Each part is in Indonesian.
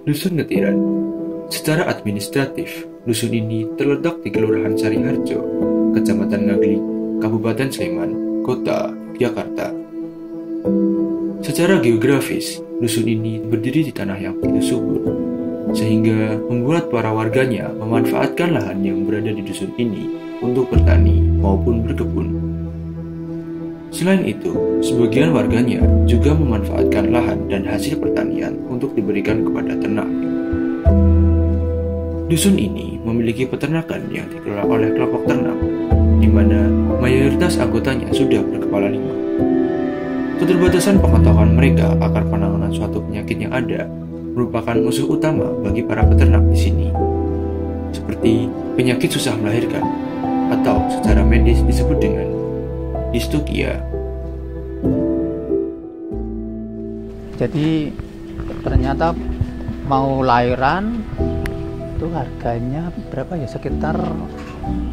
Dusun Ngetiran. Secara administratif, dusun ini terletak di Kelurahan Sariharjo, Kecamatan Ngaglik, Kabupaten Sleman, Kota Yogyakarta. Secara geografis, dusun ini berdiri di tanah yang begitu subur, sehingga membuat para warganya memanfaatkan lahan yang berada di dusun ini untuk bertani maupun berkebun. Selain itu, sebagian warganya juga memanfaatkan lahan dan hasil pertanian untuk diberikan kepada ternak. Dusun ini memiliki peternakan yang dikelola oleh kelompok ternak, di mana mayoritas anggotanya sudah berkepala 5. Keterbatasan pengetahuan mereka akan penanganan suatu penyakit yang ada merupakan musuh utama bagi para peternak di sini, seperti penyakit susah melahirkan atau secara medis disebut dengan distokia. Jadi ternyata mau lahiran itu harganya berapa ya, sekitar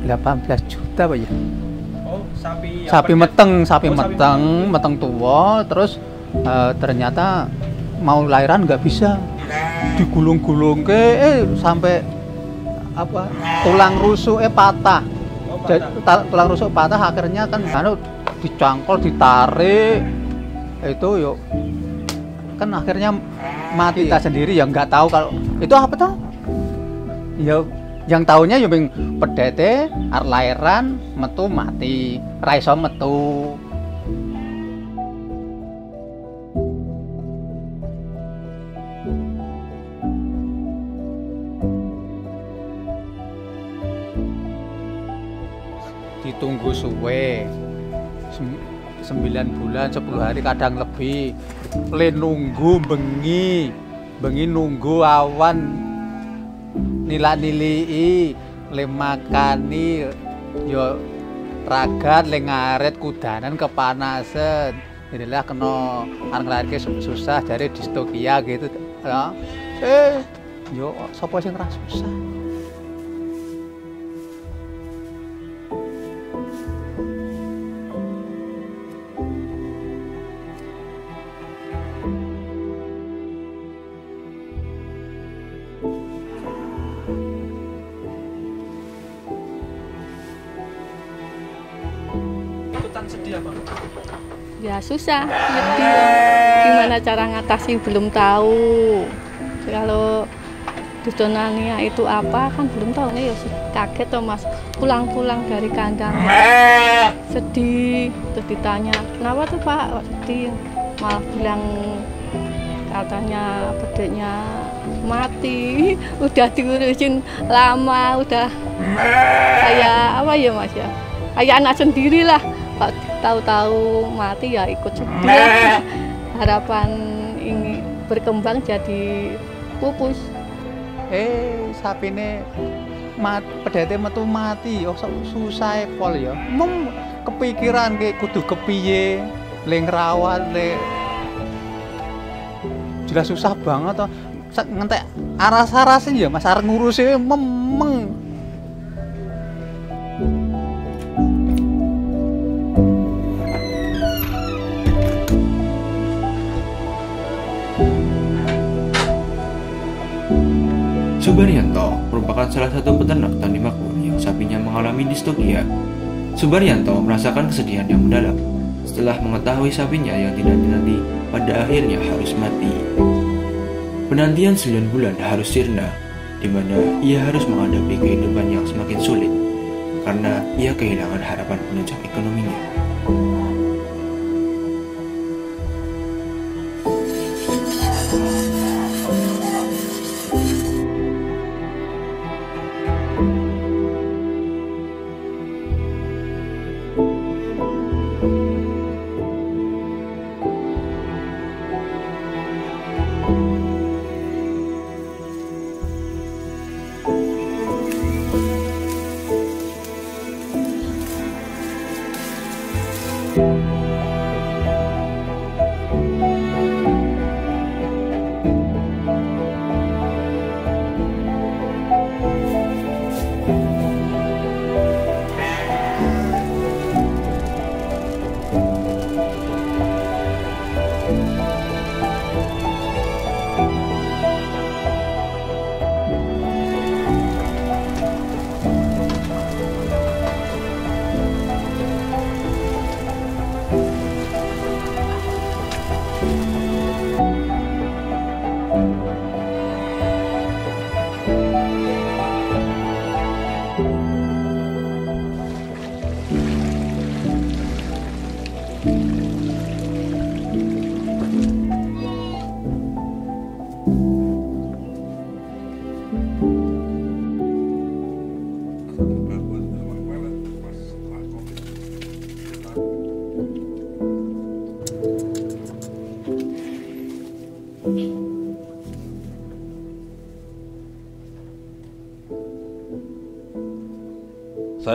18 juta Pak ya. Oh, Sapi meteng meteng tua, terus ternyata mau lahiran nggak bisa, digulung-gulung sampai apa, tulang rusuk patah. Tulang rusuk patah, akhirnya kan dicangkol, ditarik itu yuk, kan akhirnya mati. Kita sendiri ya nggak tahu kalau itu apa tuh ya, yang tahunya ya pedete arep lahiran metu mati, ra iso metu. Ditunggu suwe 9 bulan, 10 hari, kadang lebih. Le nunggu bengi nunggu awan nila-nilii, le makani yo ragat, le ngaret kudanan kepanasan. Inilah kena ngelahirke susah, jadi distokia gitu ya. Yo sapa sing ra susah. Sedih apa? Ya susah, jadi gimana cara ngatasi belum tahu. Kalau dusonania itu apa kan belum tahu nih, ya kaget toh Mas, pulang-pulang dari kandang sedih, terus ditanya kenapa tuh Pak sedih, malah bilang katanya pedenya mati, udah diurusin lama, udah kayak apa ya Mas ya, kayak anak sendiri lah. Tahu-tahu mati ya ikut sedih. Harapan ini berkembang jadi pupus. Sapine pedete metu mati, oh susah pol ya. Kepikiran ke kudu kepiye, le ngrawat, le jelas susah banget toh. Ngentek aras-arasin ya Mas, arep ngurusi memeng. Subaryanto merupakan salah satu peternak tani makmur yang sapinya mengalami distokia. Subaryanto merasakan kesedihan yang mendalam setelah mengetahui sapinya yang dinanti-nanti pada akhirnya harus mati. Penantian 9 bulan harus sirna, di mana ia harus menghadapi kehidupan yang semakin sulit karena ia kehilangan harapan penunjang ekonominya.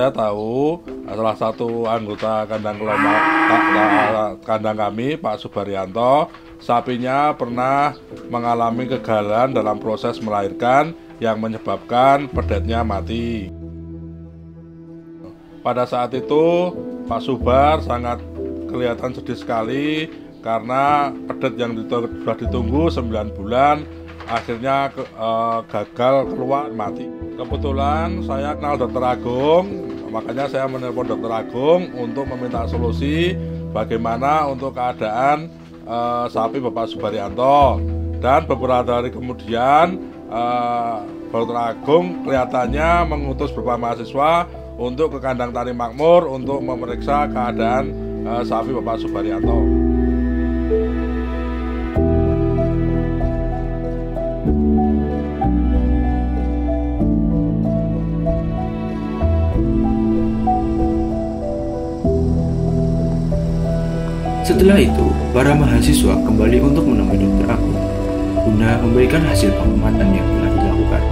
saya tahu salah satu anggota kandang kami, Pak Subaryanto, sapinya pernah mengalami kegagalan dalam proses melahirkan yang menyebabkan pedetnya mati. Pada saat itu Pak Subar sangat kelihatan sedih sekali karena pedet yang sudah ditunggu 9 bulan akhirnya gagal keluar, mati. Kebetulan saya kenal Dr. Agung, makanya saya menelpon Dr. Agung untuk meminta solusi bagaimana untuk keadaan sapi Bapak Subaryanto. Dan beberapa hari kemudian Dr. Agung kelihatannya mengutus beberapa mahasiswa untuk ke kandang Tani Makmur untuk memeriksa keadaan sapi Bapak Subaryanto. Setelah itu, para mahasiswa kembali untuk menemui Dr. Agung guna memberikan hasil pengamatan yang telah dilakukan.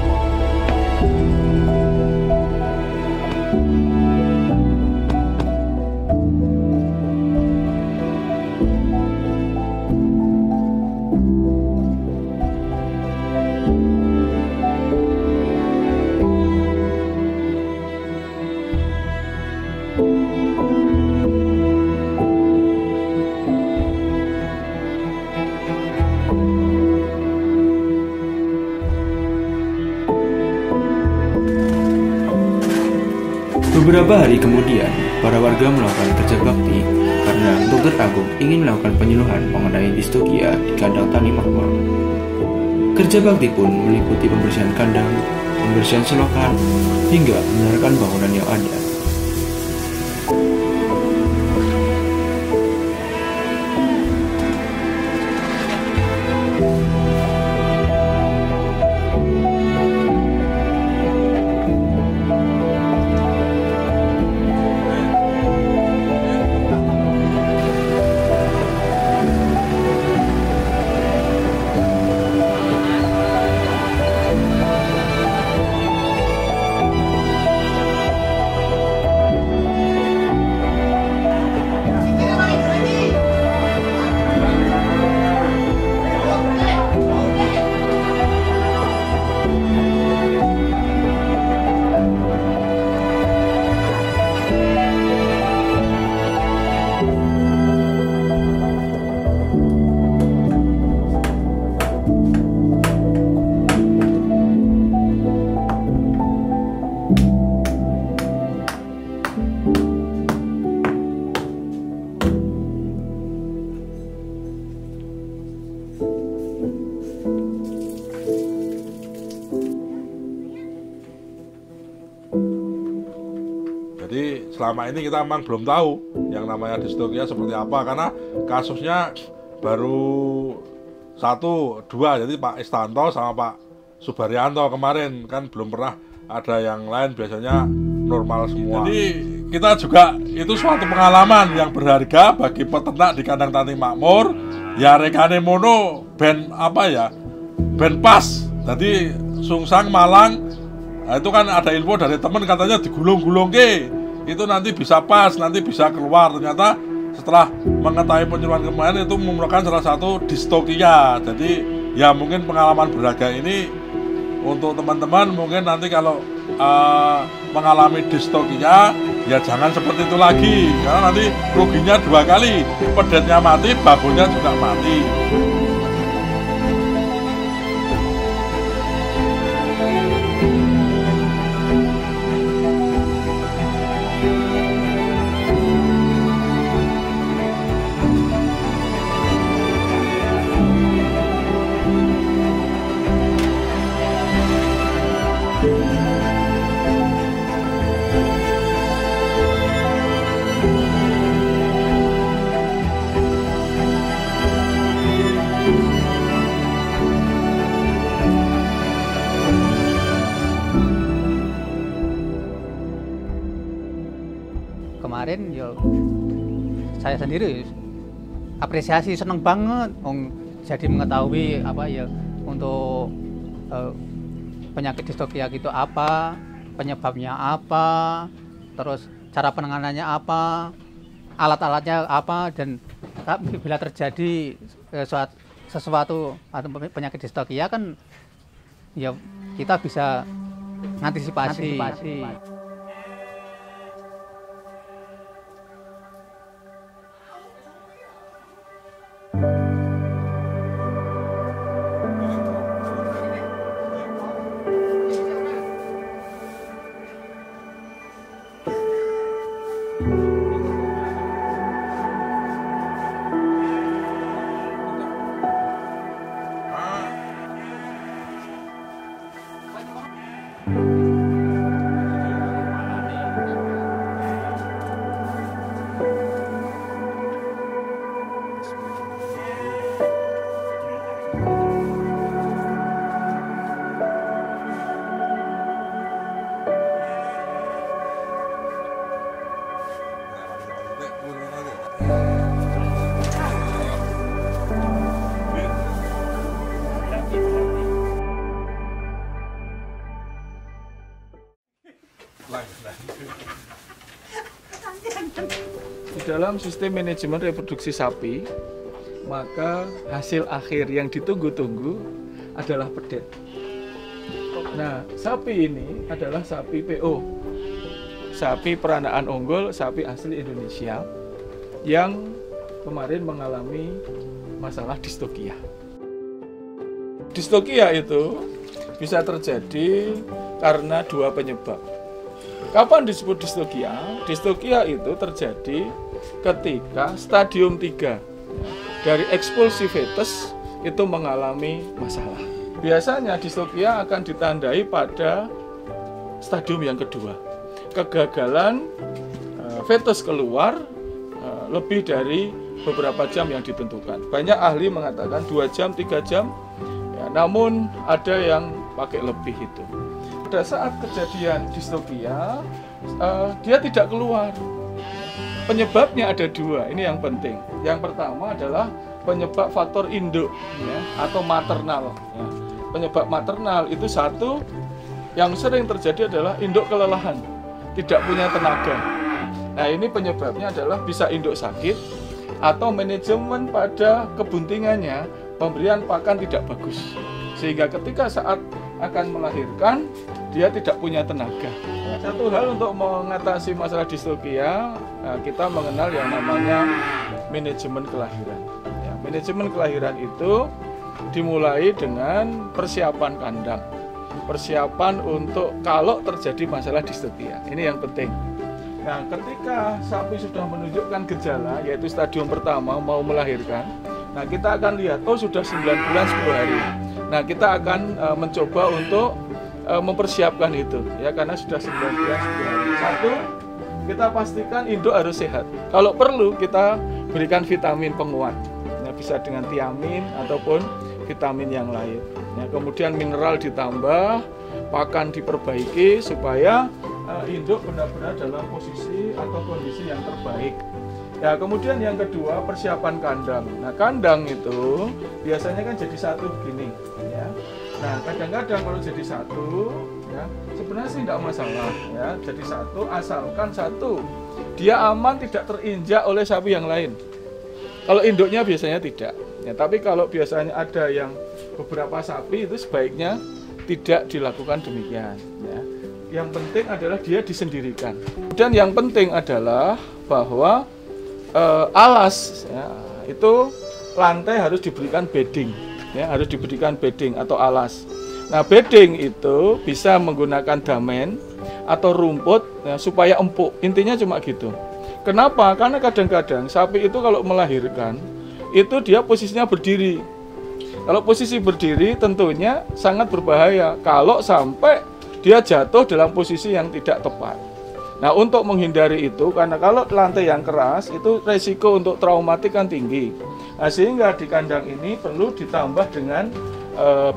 Beberapa hari kemudian, para warga melakukan kerja bakti karena Dr. Agung ingin melakukan penyuluhan mengenai distokia di kandang Tani Makmur. Kerja bakti pun meliputi pembersihan kandang, pembersihan selokan, hingga membenarkan bangunan yang ada. Jadi selama ini kita memang belum tahu yang namanya distokia seperti apa, karena kasusnya baru 1, 2, jadi Pak Istanto sama Pak Subaryanto kemarin, kan belum pernah ada yang lain, biasanya normal semua. Jadi kita juga itu suatu pengalaman yang berharga bagi peternak di kandang Tani Makmur. Ya rekane mono ben ben pas. Jadi Sungsang Malang, nah, itu kan ada info dari teman katanya digulung-gulung itu nanti bisa pas, nanti bisa keluar. Ternyata setelah mengetahui penyuluhan kemarin itu merupakan salah satu distokia. Jadi ya mungkin pengalaman berharga ini untuk teman-teman, mungkin nanti kalau mengalami distokia ya jangan seperti itu lagi, karena nanti ruginya 2 kali, pedetnya mati, babonya juga mati. Kemarin ya saya sendiri apresiasi, seneng banget jadi mengetahui apa ya untuk penyakit distokia itu apa, penyebabnya apa, terus cara penanganannya apa, alat-alatnya apa, dan bila terjadi sesuatu atau penyakit distokia kan ya kita bisa antisipasi. Di dalam sistem manajemen reproduksi sapi, maka hasil akhir yang ditunggu-tunggu adalah pedet. Nah, sapi ini adalah sapi PO, sapi peranaan unggul, sapi asli Indonesia yang kemarin mengalami masalah distokia. Distokia itu bisa terjadi karena dua penyebab. Kapan disebut distokia? Distokia itu terjadi ketika stadium 3 dari ekspulsi fetus itu mengalami masalah. Biasanya distokia akan ditandai pada stadium yang kedua. Kegagalan fetus keluar lebih dari beberapa jam yang ditentukan. Banyak ahli mengatakan 2 jam, 3 jam, ya, namun ada yang pakai lebih itu. Pada saat kejadian distokia, dia tidak keluar. Penyebabnya ada dua, ini yang penting. Yang pertama adalah penyebab faktor induk, ya, atau maternal. Ya. Penyebab maternal itu satu, yang sering terjadi adalah induk kelelahan, tidak punya tenaga. Nah, ini penyebabnya adalah bisa induk sakit atau manajemen pada kebuntingannya, pemberian pakan tidak bagus. Sehingga ketika saat akan melahirkan, dia tidak punya tenaga. Satu hal untuk mengatasi masalah distokia, kita mengenal yang namanya manajemen kelahiran. Ya, manajemen kelahiran itu dimulai dengan persiapan kandang. Persiapan untuk kalau terjadi masalah distokia. Ini yang penting. Nah, ketika sapi sudah menunjukkan gejala, yaitu stadium pertama mau melahirkan, nah kita akan lihat, oh sudah 9 bulan 10 hari. Nah, kita akan mencoba untuk mempersiapkan itu, ya, karena sudah 9 bulan 10 hari. Satu, kita pastikan induk harus sehat. Kalau perlu kita berikan vitamin penguat, ya, bisa dengan tiamin ataupun vitamin yang lain. Ya, kemudian mineral ditambah, pakan diperbaiki supaya induk benar-benar dalam posisi atau kondisi yang terbaik. Ya, kemudian yang kedua persiapan kandang. Nah, kandang itu biasanya kan jadi satu begini, ya. Nah, kadang-kadang kalau jadi satu, ya, sebenarnya sih tidak masalah, ya. Jadi satu, asalkan satu dia aman, tidak terinjak oleh sapi yang lain. Kalau induknya biasanya tidak. Ya, tapi kalau biasanya ada yang beberapa sapi itu sebaiknya tidak dilakukan demikian. Ya. Yang penting adalah dia disendirikan. Dan yang penting adalah bahwa alas, ya, itu lantai harus diberikan bedding, ya, harus diberikan bedding atau alas. Nah, bedding itu bisa menggunakan damen atau rumput, ya, supaya empuk. Intinya cuma gitu. Kenapa? Karena kadang-kadang sapi itu kalau melahirkan itu dia posisinya berdiri. Kalau posisi berdiri tentunya sangat berbahaya kalau sampai dia jatuh dalam posisi yang tidak tepat. Nah, untuk menghindari itu, karena kalau lantai yang keras itu resiko untuk traumatik kan tinggi. Nah, sehingga di kandang ini perlu ditambah dengan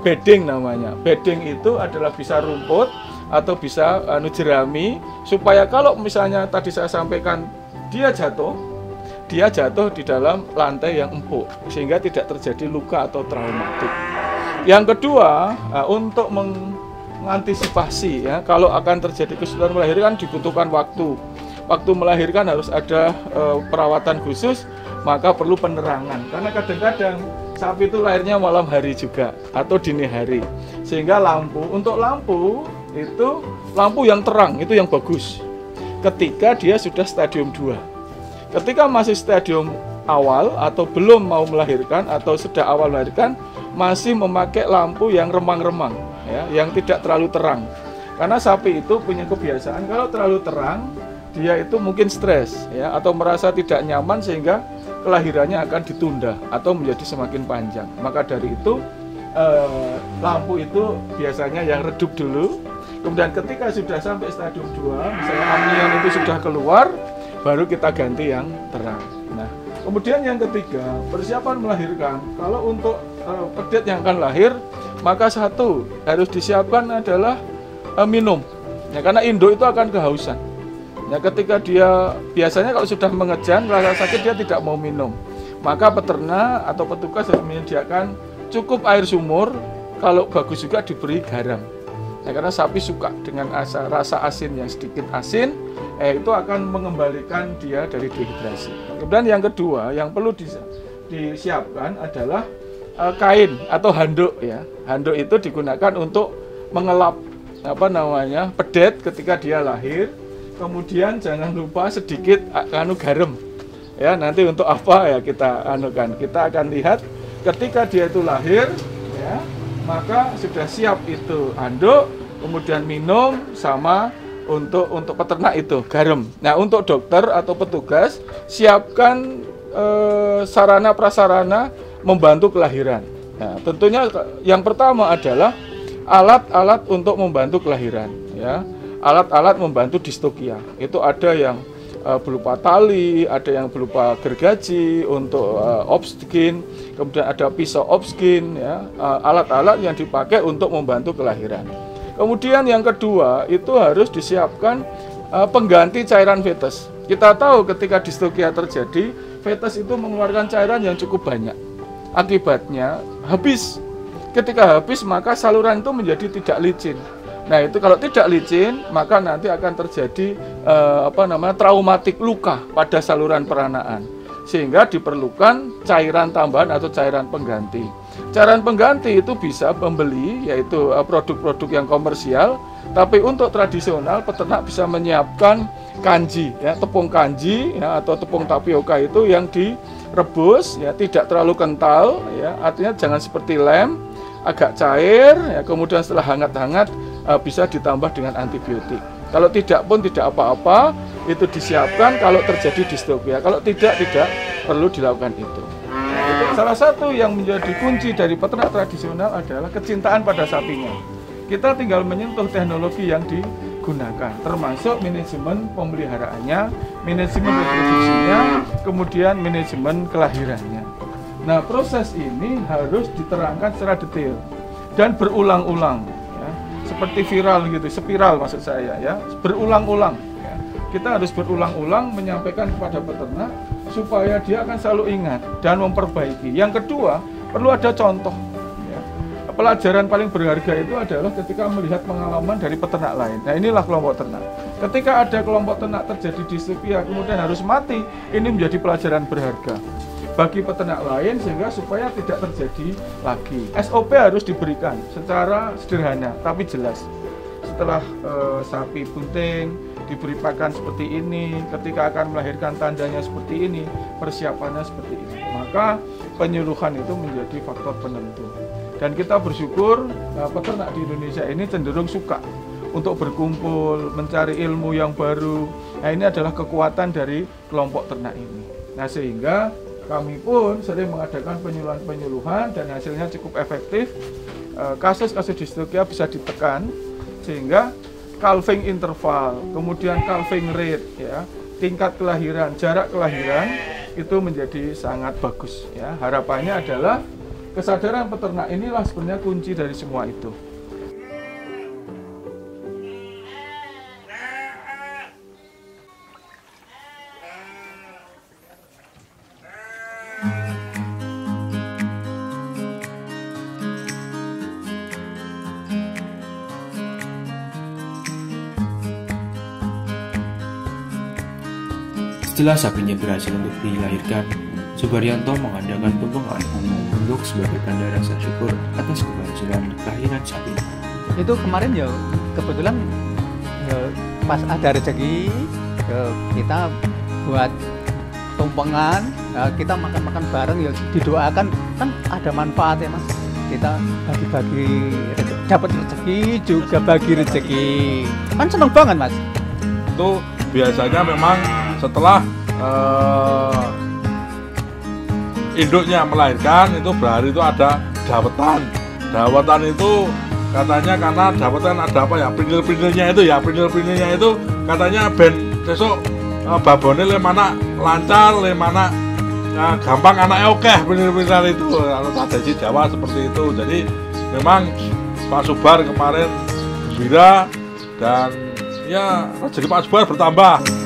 bedding namanya. Bedding itu adalah bisa rumput atau bisa jerami, supaya kalau misalnya tadi saya sampaikan dia jatuh di dalam lantai yang empuk sehingga tidak terjadi luka atau traumatik. Yang kedua, untuk mengantisipasi, ya, kalau akan terjadi kesulitan melahirkan dibutuhkan waktu. waktu melahirkan harus ada perawatan khusus, maka perlu penerangan. Karena kadang-kadang sapi itu lahirnya malam hari juga atau dini hari. Sehingga untuk lampu itu lampu yang terang, itu yang bagus. Ketika dia sudah stadium 2. Ketika masih stadium awal atau belum mau melahirkan atau sudah awal melahirkan, masih memakai lampu yang remang-remang, ya, yang tidak terlalu terang. Karena sapi itu punya kebiasaan kalau terlalu terang, dia itu mungkin stres, ya, atau merasa tidak nyaman sehingga kelahirannya akan ditunda atau menjadi semakin panjang. Maka dari itu lampu itu biasanya yang redup dulu. Kemudian ketika sudah sampai stadium 2, misalnya amnion itu sudah keluar, baru kita ganti yang terang. Nah, kemudian yang ketiga, persiapan melahirkan. Kalau untuk pedet yang akan lahir, maka satu harus disiapkan adalah minum. Ya, karena induk itu akan kehausan. Ya, ketika dia biasanya kalau sudah mengejan, rasa sakit, dia tidak mau minum. Maka peternak atau petugas harus menyediakan cukup air sumur, kalau bagus juga diberi garam. Ya, karena sapi suka dengan rasa asin yang sedikit asin, itu akan mengembalikan dia dari dehidrasi. Kemudian yang kedua yang perlu disiapkan adalah kain atau handuk, ya. Handuk itu digunakan untuk mengelap pedet ketika dia lahir. Kemudian jangan lupa sedikit garam. Ya, nanti untuk apa ya kita anukan. Kita akan lihat ketika dia itu lahir, ya, maka sudah siap itu handuk, kemudian minum sama untuk peternak itu garam. Nah, untuk dokter atau petugas siapkan sarana prasarana membantu kelahiran. Nah, tentunya yang pertama adalah alat-alat untuk membantu kelahiran, ya. Alat-alat membantu distokia. Itu ada yang berupa tali, ada yang berupa gergaji untuk obskin, kemudian ada pisau obskin, ya, alat-alat yang dipakai untuk membantu kelahiran. Kemudian yang kedua itu harus disiapkan pengganti cairan fetus. Kita tahu ketika distokia terjadi, fetus itu mengeluarkan cairan yang cukup banyak. Akibatnya habis. Ketika habis maka saluran itu menjadi tidak licin. Nah, itu kalau tidak licin, maka nanti akan terjadi traumatik, luka pada saluran peranaan. Sehingga diperlukan cairan tambahan atau cairan pengganti. Cairan pengganti itu bisa membeli, yaitu produk-produk yang komersial, tapi untuk tradisional peternak bisa menyiapkan kanji, ya, tepung kanji, ya, atau tepung tapioka itu yang direbus, ya, tidak terlalu kental, ya, artinya jangan seperti lem, agak cair, ya, kemudian setelah hangat-hangat bisa ditambah dengan antibiotik. Kalau tidak pun tidak apa-apa, itu disiapkan kalau terjadi distokia. Kalau tidak perlu dilakukan itu. Salah satu yang menjadi kunci dari peternak tradisional adalah kecintaan pada sapinya. Kita tinggal menyentuh teknologi yang digunakan, termasuk manajemen pemeliharaannya, manajemen reproduksinya, kemudian manajemen kelahirannya. Nah, proses ini harus diterangkan secara detail dan berulang-ulang. Seperti viral gitu, spiral maksud saya, ya, berulang-ulang, ya. Kita harus berulang-ulang menyampaikan kepada peternak supaya dia akan selalu ingat dan memperbaiki. Yang kedua, perlu ada contoh, ya. Pelajaran paling berharga itu adalah ketika melihat pengalaman dari peternak lain. Nah, inilah kelompok ternak. Ketika ada kelompok ternak terjadi distokia kemudian harus mati, ini menjadi pelajaran berharga bagi peternak lain sehingga supaya tidak terjadi lagi. SOP harus diberikan secara sederhana tapi jelas. Setelah sapi bunting diberi pakan seperti ini, ketika akan melahirkan tandanya seperti ini, persiapannya seperti ini. Maka penyuluhan itu menjadi faktor penentu. Dan kita bersyukur peternak di Indonesia ini cenderung suka untuk berkumpul, mencari ilmu yang baru. Nah, ini adalah kekuatan dari kelompok ternak ini. Nah, sehingga kami pun sering mengadakan penyuluhan dan hasilnya cukup efektif. Kasus-kasus distokia bisa ditekan sehingga calving interval, kemudian calving rate, ya, tingkat kelahiran, jarak kelahiran itu menjadi sangat bagus, ya. Harapannya adalah kesadaran peternak inilah sebenarnya kunci dari semua itu. Setelah sapinya berhasil untuk dilahirkan, Subaryanto mengadakan pembongaan untuk sebagai tanda rasa syukur atas keberhasilan kelahiran sapi. Itu kemarin ya kebetulan ya, pas ada rezeki ya, kita buat tumpengan, ya, kita makan-makan bareng ya didoakan, kan ada manfaat ya Mas. Kita bagi-bagi dapat rezeki juga bagi rezeki, kan seneng banget Mas. Itu biasanya memang setelah induknya melahirkan itu berhari itu ada dawatan. Dawatan itu katanya karena dawatan ada apa ya, prinil-prinilnya itu ya, prinil-prinilnya itu katanya ben sesuk babone le mana lancar, le mana gampang anaknya oke, prinil-prinil itu kalau tradisi Jawa seperti itu. Jadi memang Pak Subar kemarin gembira dan ya rezeki Pak Subar bertambah.